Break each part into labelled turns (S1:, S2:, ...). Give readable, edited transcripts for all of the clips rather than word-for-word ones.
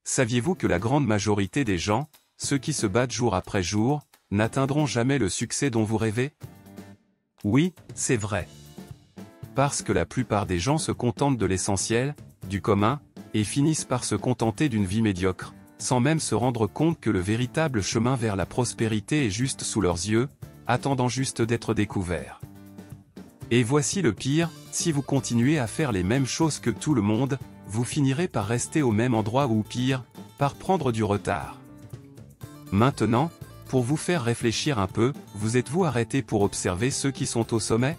S1: Saviez-vous que la grande majorité des gens, ceux qui se battent jour après jour, n'atteindront jamais le succès dont vous rêvez? Oui, c'est vrai. Parce que la plupart des gens se contentent de l'essentiel, du commun, et finissent par se contenter d'une vie médiocre, sans même se rendre compte que le véritable chemin vers la prospérité est juste sous leurs yeux, attendant juste d'être découvert. Et voici le pire, si vous continuez à faire les mêmes choses que tout le monde, vous finirez par rester au même endroit ou pire, par prendre du retard. Maintenant, pour vous faire réfléchir un peu, vous êtes-vous arrêté pour observer ceux qui sont au sommet?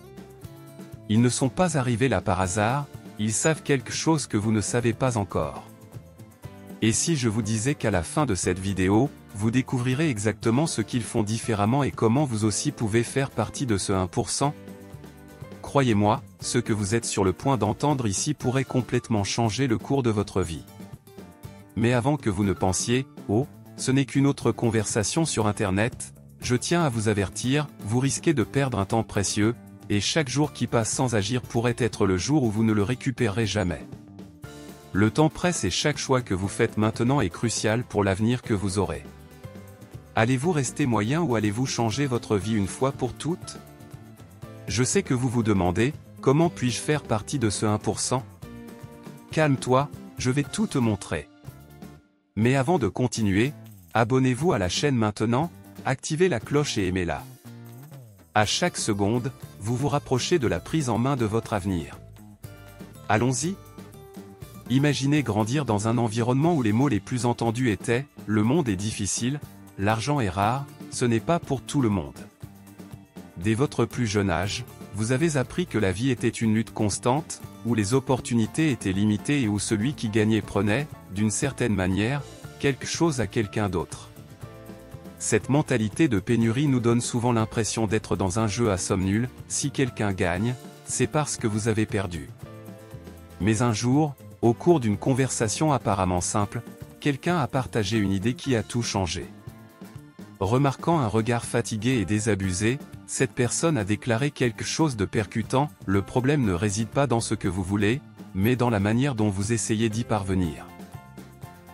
S1: Ils ne sont pas arrivés là par hasard, ils savent quelque chose que vous ne savez pas encore. Et si je vous disais qu'à la fin de cette vidéo, vous découvrirez exactement ce qu'ils font différemment et comment vous aussi pouvez faire partie de ce 1%? Croyez-moi, ce que vous êtes sur le point d'entendre ici pourrait complètement changer le cours de votre vie. Mais avant que vous ne pensiez « Oh, ce n'est qu'une autre conversation sur Internet », je tiens à vous avertir, vous risquez de perdre un temps précieux, et chaque jour qui passe sans agir pourrait être le jour où vous ne le récupérerez jamais. Le temps presse et chaque choix que vous faites maintenant est crucial pour l'avenir que vous aurez. Allez-vous rester moyen ou allez-vous changer votre vie une fois pour toutes? Je sais que vous vous demandez, comment puis-je faire partie de ce 1%? Calme-toi, je vais tout te montrer. Mais avant de continuer, abonnez-vous à la chaîne maintenant, activez la cloche et aimez-la. À chaque seconde, vous vous rapprochez de la prise en main de votre avenir. Allons-y. Imaginez grandir dans un environnement où les mots les plus entendus étaient « le monde est difficile »,« l'argent est rare », ce n'est pas pour tout le monde. Dès votre plus jeune âge, vous avez appris que la vie était une lutte constante, où les opportunités étaient limitées et où celui qui gagnait prenait, d'une certaine manière, quelque chose à quelqu'un d'autre. Cette mentalité de pénurie nous donne souvent l'impression d'être dans un jeu à somme nulle, si quelqu'un gagne, c'est parce que vous avez perdu. Mais un jour, au cours d'une conversation apparemment simple, quelqu'un a partagé une idée qui a tout changé. Remarquant un regard fatigué et désabusé, cette personne a déclaré quelque chose de percutant, « Le problème ne réside pas dans ce que vous voulez, mais dans la manière dont vous essayez d'y parvenir.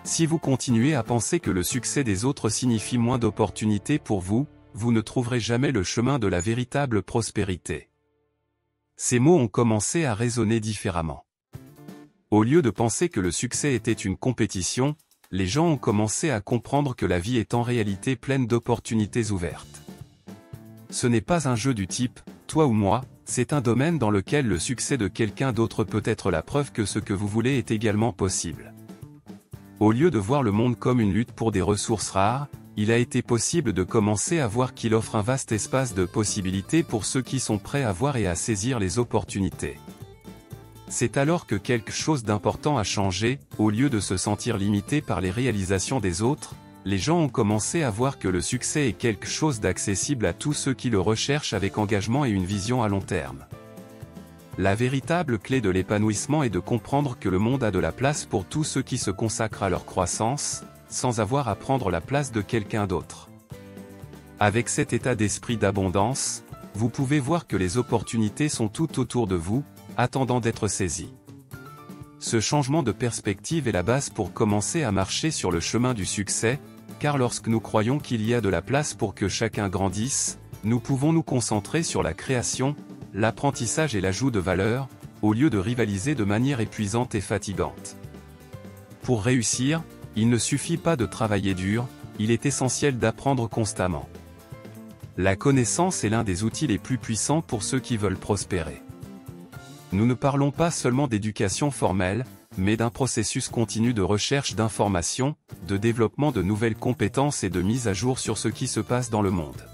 S1: Si vous continuez à penser que le succès des autres signifie moins d'opportunités pour vous, vous ne trouverez jamais le chemin de la véritable prospérité. » Ces mots ont commencé à résonner différemment. Au lieu de penser que le succès était une compétition, les gens ont commencé à comprendre que la vie est en réalité pleine d'opportunités ouvertes. Ce n'est pas un jeu du type « toi ou moi », c'est un domaine dans lequel le succès de quelqu'un d'autre peut être la preuve que ce que vous voulez est également possible. Au lieu de voir le monde comme une lutte pour des ressources rares, il a été possible de commencer à voir qu'il offre un vaste espace de possibilités pour ceux qui sont prêts à voir et à saisir les opportunités. C'est alors que quelque chose d'important a changé, au lieu de se sentir limité par les réalisations des autres, les gens ont commencé à voir que le succès est quelque chose d'accessible à tous ceux qui le recherchent avec engagement et une vision à long terme. La véritable clé de l'épanouissement est de comprendre que le monde a de la place pour tous ceux qui se consacrent à leur croissance, sans avoir à prendre la place de quelqu'un d'autre. Avec cet état d'esprit d'abondance, vous pouvez voir que les opportunités sont tout autour de vous, attendant d'être saisies. Ce changement de perspective est la base pour commencer à marcher sur le chemin du succès, car lorsque nous croyons qu'il y a de la place pour que chacun grandisse, nous pouvons nous concentrer sur la création, l'apprentissage et l'ajout de valeur, au lieu de rivaliser de manière épuisante et fatigante. Pour réussir, il ne suffit pas de travailler dur, il est essentiel d'apprendre constamment. La connaissance est l'un des outils les plus puissants pour ceux qui veulent prospérer. Nous ne parlons pas seulement d'éducation formelle, mais d'un processus continu de recherche d'informations, de développement de nouvelles compétences et de mise à jour sur ce qui se passe dans le monde.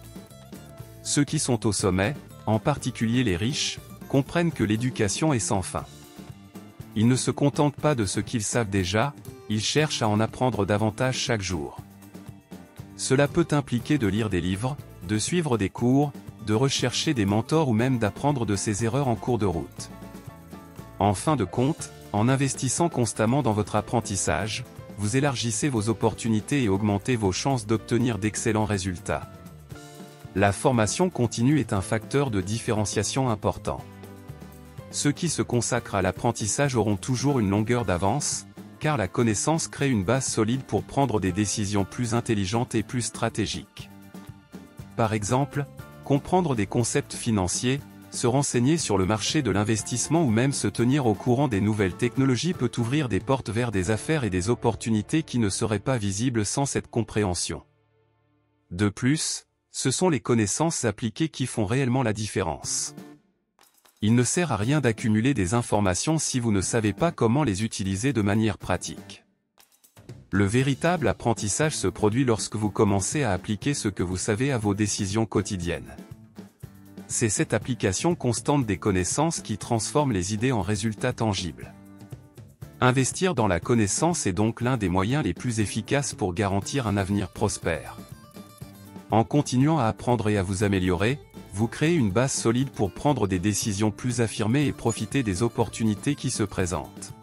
S1: Ceux qui sont au sommet, en particulier les riches, comprennent que l'éducation est sans fin. Ils ne se contentent pas de ce qu'ils savent déjà, ils cherchent à en apprendre davantage chaque jour. Cela peut impliquer de lire des livres, de suivre des cours, de rechercher des mentors ou même d'apprendre de ses erreurs en cours de route. En fin de compte, en investissant constamment dans votre apprentissage, vous élargissez vos opportunités et augmentez vos chances d'obtenir d'excellents résultats. La formation continue est un facteur de différenciation important. Ceux qui se consacrent à l'apprentissage auront toujours une longueur d'avance, car la connaissance crée une base solide pour prendre des décisions plus intelligentes et plus stratégiques. Par exemple, comprendre des concepts financiers, se renseigner sur le marché de l'investissement ou même se tenir au courant des nouvelles technologies peut ouvrir des portes vers des affaires et des opportunités qui ne seraient pas visibles sans cette compréhension. De plus, ce sont les connaissances appliquées qui font réellement la différence. Il ne sert à rien d'accumuler des informations si vous ne savez pas comment les utiliser de manière pratique. Le véritable apprentissage se produit lorsque vous commencez à appliquer ce que vous savez à vos décisions quotidiennes. C'est cette application constante des connaissances qui transforme les idées en résultats tangibles. Investir dans la connaissance est donc l'un des moyens les plus efficaces pour garantir un avenir prospère. En continuant à apprendre et à vous améliorer, vous créez une base solide pour prendre des décisions plus affirmées et profiter des opportunités qui se présentent.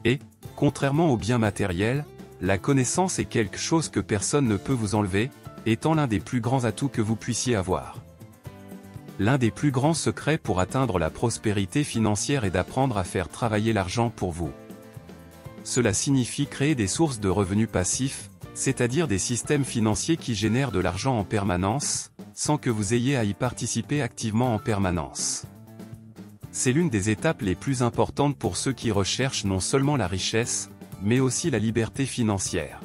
S1: Et, contrairement aux biens matériels, la connaissance est quelque chose que personne ne peut vous enlever, étant l'un des plus grands atouts que vous puissiez avoir. L'un des plus grands secrets pour atteindre la prospérité financière est d'apprendre à faire travailler l'argent pour vous. Cela signifie créer des sources de revenus passifs, c'est-à-dire des systèmes financiers qui génèrent de l'argent en permanence, sans que vous ayez à y participer activement en permanence. C'est l'une des étapes les plus importantes pour ceux qui recherchent non seulement la richesse, mais aussi la liberté financière.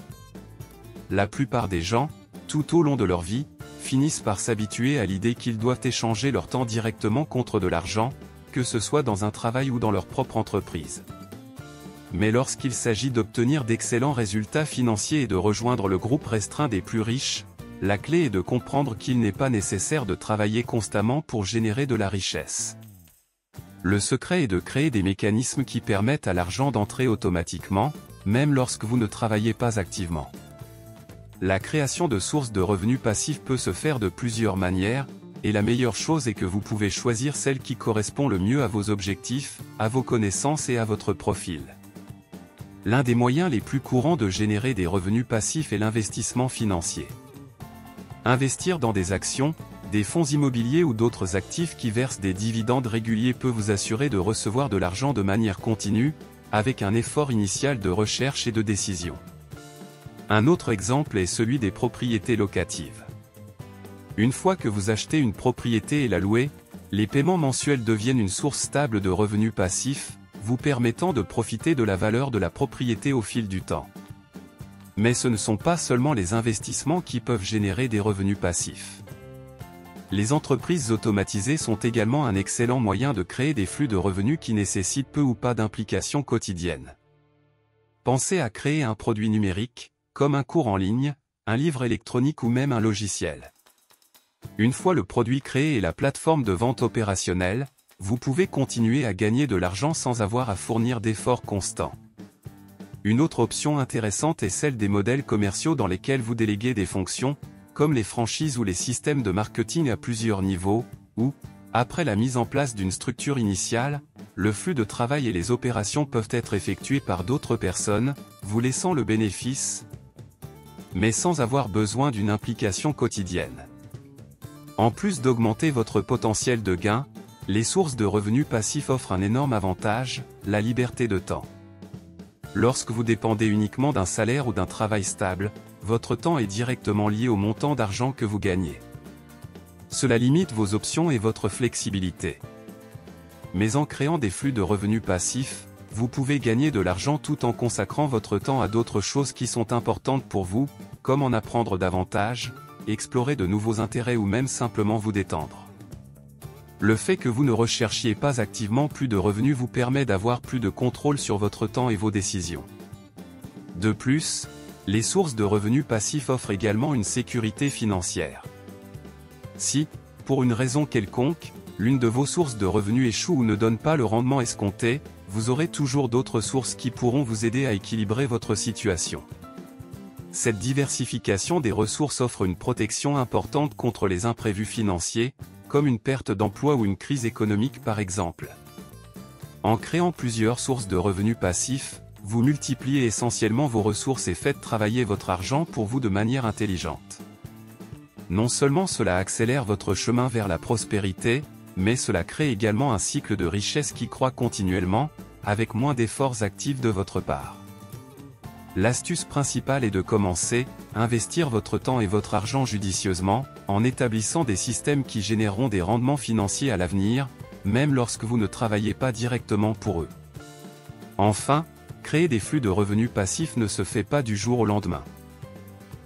S1: La plupart des gens, tout au long de leur vie, finissent par s'habituer à l'idée qu'ils doivent échanger leur temps directement contre de l'argent, que ce soit dans un travail ou dans leur propre entreprise. Mais lorsqu'il s'agit d'obtenir d'excellents résultats financiers et de rejoindre le groupe restreint des plus riches, la clé est de comprendre qu'il n'est pas nécessaire de travailler constamment pour générer de la richesse. Le secret est de créer des mécanismes qui permettent à l'argent d'entrer automatiquement, même lorsque vous ne travaillez pas activement. La création de sources de revenus passifs peut se faire de plusieurs manières, et la meilleure chose est que vous pouvez choisir celle qui correspond le mieux à vos objectifs, à vos connaissances et à votre profil. L'un des moyens les plus courants de générer des revenus passifs est l'investissement financier. Investir dans des actions, des fonds immobiliers ou d'autres actifs qui versent des dividendes réguliers peut vous assurer de recevoir de l'argent de manière continue, avec un effort initial de recherche et de décision. Un autre exemple est celui des propriétés locatives. Une fois que vous achetez une propriété et la louez, les paiements mensuels deviennent une source stable de revenus passifs, vous permettant de profiter de la valeur de la propriété au fil du temps. Mais ce ne sont pas seulement les investissements qui peuvent générer des revenus passifs. Les entreprises automatisées sont également un excellent moyen de créer des flux de revenus qui nécessitent peu ou pas d'implication quotidienne. Pensez à créer un produit numérique, comme un cours en ligne, un livre électronique ou même un logiciel. Une fois le produit créé et la plateforme de vente opérationnelle, vous pouvez continuer à gagner de l'argent sans avoir à fournir d'efforts constants. Une autre option intéressante est celle des modèles commerciaux dans lesquels vous déléguez des fonctions, comme les franchises ou les systèmes de marketing à plusieurs niveaux, où, après la mise en place d'une structure initiale, le flux de travail et les opérations peuvent être effectués par d'autres personnes, vous laissant le bénéfice, mais sans avoir besoin d'une implication quotidienne. En plus d'augmenter votre potentiel de gain, les sources de revenus passifs offrent un énorme avantage, la liberté de temps. Lorsque vous dépendez uniquement d'un salaire ou d'un travail stable, votre temps est directement lié au montant d'argent que vous gagnez. Cela limite vos options et votre flexibilité. Mais en créant des flux de revenus passifs, vous pouvez gagner de l'argent tout en consacrant votre temps à d'autres choses qui sont importantes pour vous, comme en apprendre davantage, explorer de nouveaux intérêts ou même simplement vous détendre. Le fait que vous ne recherchiez pas activement plus de revenus vous permet d'avoir plus de contrôle sur votre temps et vos décisions. De plus, les sources de revenus passifs offrent également une sécurité financière. Si, pour une raison quelconque, l'une de vos sources de revenus échoue ou ne donne pas le rendement escompté, vous aurez toujours d'autres sources qui pourront vous aider à équilibrer votre situation. Cette diversification des ressources offre une protection importante contre les imprévus financiers, comme une perte d'emploi ou une crise économique par exemple. En créant plusieurs sources de revenus passifs, vous multipliez essentiellement vos ressources et faites travailler votre argent pour vous de manière intelligente. Non seulement cela accélère votre chemin vers la prospérité, mais cela crée également un cycle de richesse qui croît continuellement, avec moins d'efforts actifs de votre part. L'astuce principale est de commencer à investir votre temps et votre argent judicieusement, en établissant des systèmes qui généreront des rendements financiers à l'avenir, même lorsque vous ne travaillez pas directement pour eux. Enfin, créer des flux de revenus passifs ne se fait pas du jour au lendemain.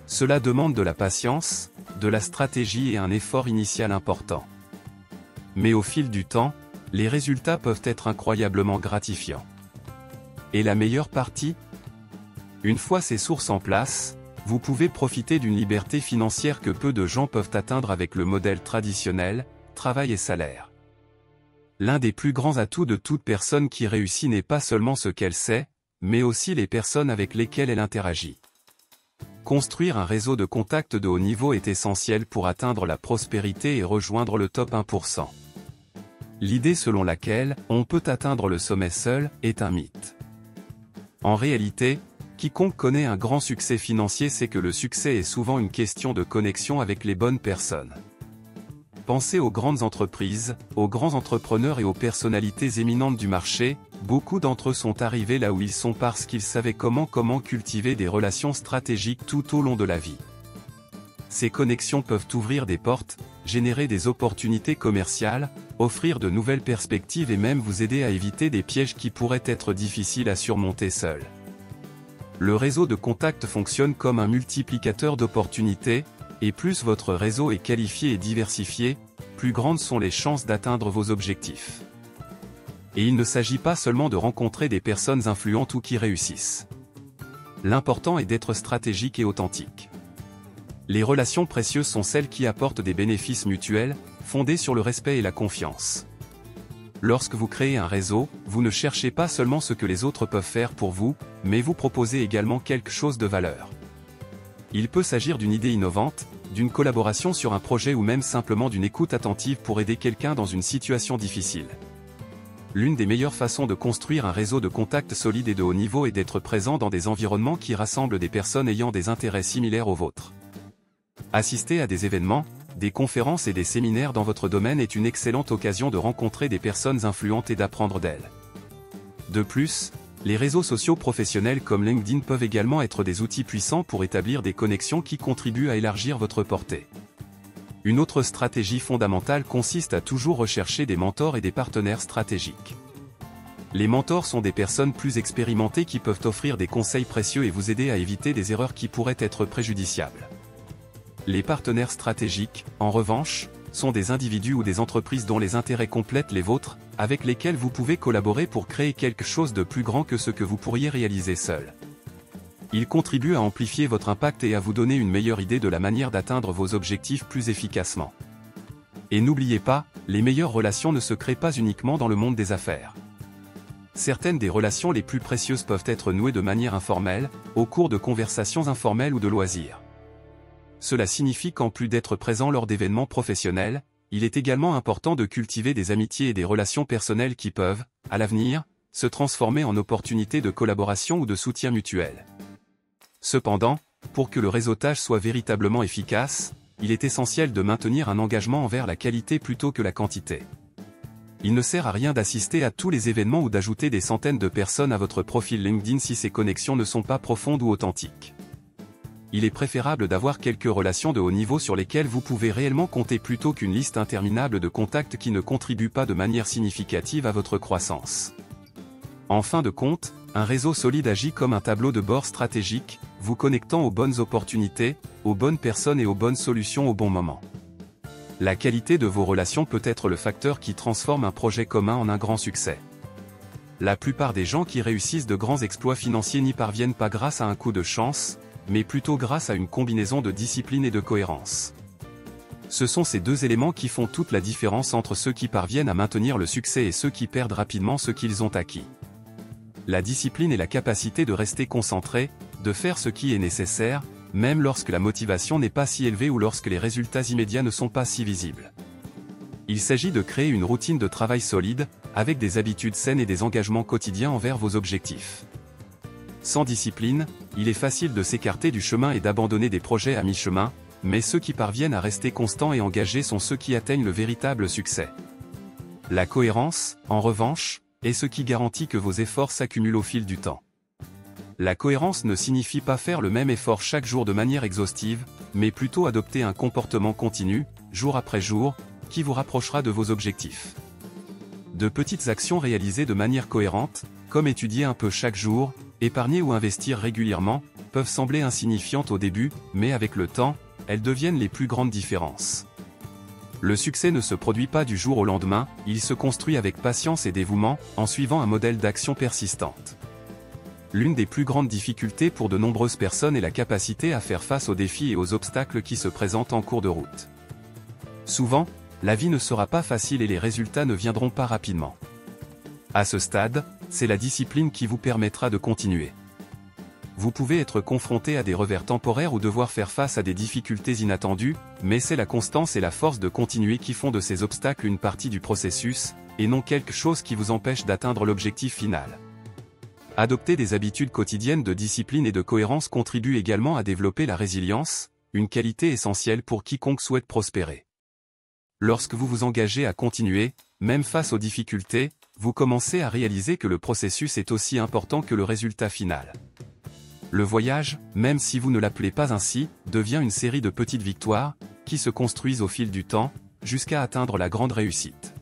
S1: Cela demande de la patience, de la stratégie et un effort initial important. Mais au fil du temps, les résultats peuvent être incroyablement gratifiants. Et la meilleure partie ? Une fois ces sources en place, vous pouvez profiter d'une liberté financière que peu de gens peuvent atteindre avec le modèle traditionnel, travail et salaire. L'un des plus grands atouts de toute personne qui réussit n'est pas seulement ce qu'elle sait, mais aussi les personnes avec lesquelles elle interagit. Construire un réseau de contacts de haut niveau est essentiel pour atteindre la prospérité et rejoindre le top 1%. L'idée selon laquelle on peut atteindre le sommet seul est un mythe. En réalité, quiconque connaît un grand succès financier sait que le succès est souvent une question de connexion avec les bonnes personnes. Pensez aux grandes entreprises, aux grands entrepreneurs et aux personnalités éminentes du marché, beaucoup d'entre eux sont arrivés là où ils sont parce qu'ils savaient comment cultiver des relations stratégiques tout au long de la vie. Ces connexions peuvent ouvrir des portes, générer des opportunités commerciales, offrir de nouvelles perspectives et même vous aider à éviter des pièges qui pourraient être difficiles à surmonter seuls. Le réseau de contacts fonctionne comme un multiplicateur d'opportunités, et plus votre réseau est qualifié et diversifié, plus grandes sont les chances d'atteindre vos objectifs. Et il ne s'agit pas seulement de rencontrer des personnes influentes ou qui réussissent. L'important est d'être stratégique et authentique. Les relations précieuses sont celles qui apportent des bénéfices mutuels, fondés sur le respect et la confiance. Lorsque vous créez un réseau, vous ne cherchez pas seulement ce que les autres peuvent faire pour vous, mais vous proposez également quelque chose de valeur. Il peut s'agir d'une idée innovante, d'une collaboration sur un projet ou même simplement d'une écoute attentive pour aider quelqu'un dans une situation difficile. L'une des meilleures façons de construire un réseau de contacts solide et de haut niveau est d'être présent dans des environnements qui rassemblent des personnes ayant des intérêts similaires aux vôtres. Assister à des événements, des conférences et des séminaires dans votre domaine est une excellente occasion de rencontrer des personnes influentes et d'apprendre d'elles. De plus, les réseaux sociaux professionnels comme LinkedIn peuvent également être des outils puissants pour établir des connexions qui contribuent à élargir votre portée. Une autre stratégie fondamentale consiste à toujours rechercher des mentors et des partenaires stratégiques. Les mentors sont des personnes plus expérimentées qui peuvent offrir des conseils précieux et vous aider à éviter des erreurs qui pourraient être préjudiciables. Les partenaires stratégiques, en revanche, sont des individus ou des entreprises dont les intérêts complètent les vôtres, avec lesquels vous pouvez collaborer pour créer quelque chose de plus grand que ce que vous pourriez réaliser seul. Ils contribuent à amplifier votre impact et à vous donner une meilleure idée de la manière d'atteindre vos objectifs plus efficacement. Et n'oubliez pas, les meilleures relations ne se créent pas uniquement dans le monde des affaires. Certaines des relations les plus précieuses peuvent être nouées de manière informelle, au cours de conversations informelles ou de loisirs. Cela signifie qu'en plus d'être présent lors d'événements professionnels, il est également important de cultiver des amitiés et des relations personnelles qui peuvent, à l'avenir, se transformer en opportunités de collaboration ou de soutien mutuel. Cependant, pour que le réseautage soit véritablement efficace, il est essentiel de maintenir un engagement envers la qualité plutôt que la quantité. Il ne sert à rien d'assister à tous les événements ou d'ajouter des centaines de personnes à votre profil LinkedIn si ces connexions ne sont pas profondes ou authentiques. Il est préférable d'avoir quelques relations de haut niveau sur lesquelles vous pouvez réellement compter plutôt qu'une liste interminable de contacts qui ne contribuent pas de manière significative à votre croissance. En fin de compte, un réseau solide agit comme un tableau de bord stratégique, vous connectant aux bonnes opportunités, aux bonnes personnes et aux bonnes solutions au bon moment. La qualité de vos relations peut être le facteur qui transforme un projet commun en un grand succès. La plupart des gens qui réussissent de grands exploits financiers n'y parviennent pas grâce à un coup de chance, mais plutôt grâce à une combinaison de discipline et de cohérence. Ce sont ces deux éléments qui font toute la différence entre ceux qui parviennent à maintenir le succès et ceux qui perdent rapidement ce qu'ils ont acquis. La discipline est la capacité de rester concentré, de faire ce qui est nécessaire, même lorsque la motivation n'est pas si élevée ou lorsque les résultats immédiats ne sont pas si visibles. Il s'agit de créer une routine de travail solide, avec des habitudes saines et des engagements quotidiens envers vos objectifs. Sans discipline, il est facile de s'écarter du chemin et d'abandonner des projets à mi-chemin, mais ceux qui parviennent à rester constants et engagés sont ceux qui atteignent le véritable succès. La cohérence, en revanche, est ce qui garantit que vos efforts s'accumulent au fil du temps. La cohérence ne signifie pas faire le même effort chaque jour de manière exhaustive, mais plutôt adopter un comportement continu, jour après jour, qui vous rapprochera de vos objectifs. De petites actions réalisées de manière cohérente, comme étudier un peu chaque jour, épargner ou investir régulièrement, peuvent sembler insignifiantes au début, mais avec le temps, elles deviennent les plus grandes différences. Le succès ne se produit pas du jour au lendemain, il se construit avec patience et dévouement, en suivant un modèle d'action persistante. L'une des plus grandes difficultés pour de nombreuses personnes est la capacité à faire face aux défis et aux obstacles qui se présentent en cours de route. Souvent, la vie ne sera pas facile et les résultats ne viendront pas rapidement. À ce stade, c'est la discipline qui vous permettra de continuer. Vous pouvez être confronté à des revers temporaires ou devoir faire face à des difficultés inattendues, mais c'est la constance et la force de continuer qui font de ces obstacles une partie du processus, et non quelque chose qui vous empêche d'atteindre l'objectif final. Adopter des habitudes quotidiennes de discipline et de cohérence contribue également à développer la résilience, une qualité essentielle pour quiconque souhaite prospérer. Lorsque vous vous engagez à continuer, même face aux difficultés, vous commencez à réaliser que le processus est aussi important que le résultat final. Le voyage, même si vous ne l'appelez pas ainsi, devient une série de petites victoires, qui se construisent au fil du temps, jusqu'à atteindre la grande réussite.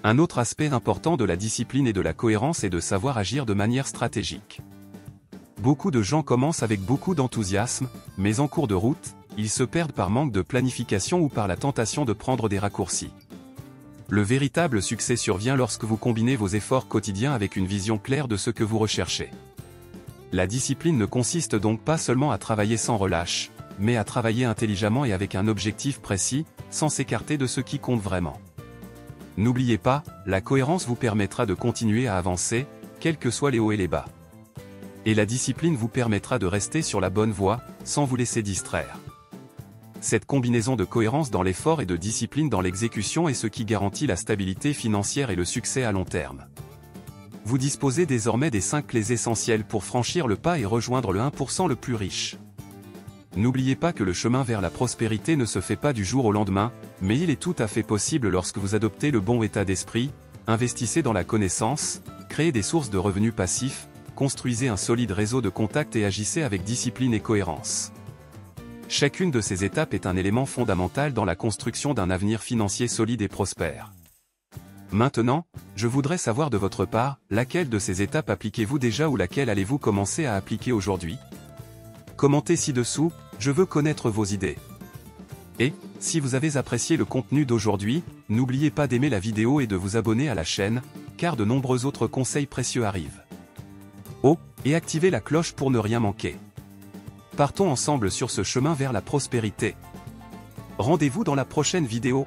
S1: Un autre aspect important de la discipline et de la cohérence est de savoir agir de manière stratégique. Beaucoup de gens commencent avec beaucoup d'enthousiasme, mais en cours de route, ils se perdent par manque de planification ou par la tentation de prendre des raccourcis. Le véritable succès survient lorsque vous combinez vos efforts quotidiens avec une vision claire de ce que vous recherchez. La discipline ne consiste donc pas seulement à travailler sans relâche, mais à travailler intelligemment et avec un objectif précis, sans s'écarter de ce qui compte vraiment. N'oubliez pas, la cohérence vous permettra de continuer à avancer, quels que soient les hauts et les bas. Et la discipline vous permettra de rester sur la bonne voie, sans vous laisser distraire. Cette combinaison de cohérence dans l'effort et de discipline dans l'exécution est ce qui garantit la stabilité financière et le succès à long terme. Vous disposez désormais des 5 clés essentielles pour franchir le pas et rejoindre le 1% le plus riche. N'oubliez pas que le chemin vers la prospérité ne se fait pas du jour au lendemain, mais il est tout à fait possible lorsque vous adoptez le bon état d'esprit, investissez dans la connaissance, créez des sources de revenus passifs, construisez un solide réseau de contacts et agissez avec discipline et cohérence. Chacune de ces étapes est un élément fondamental dans la construction d'un avenir financier solide et prospère. Maintenant, je voudrais savoir de votre part, laquelle de ces étapes appliquez-vous déjà ou laquelle allez-vous commencer à appliquer aujourd'hui ? Commentez ci-dessous, je veux connaître vos idées. Et, si vous avez apprécié le contenu d'aujourd'hui, n'oubliez pas d'aimer la vidéo et de vous abonner à la chaîne, car de nombreux autres conseils précieux arrivent. Oh, et activez la cloche pour ne rien manquer. Partons ensemble sur ce chemin vers la prospérité. Rendez-vous dans la prochaine vidéo.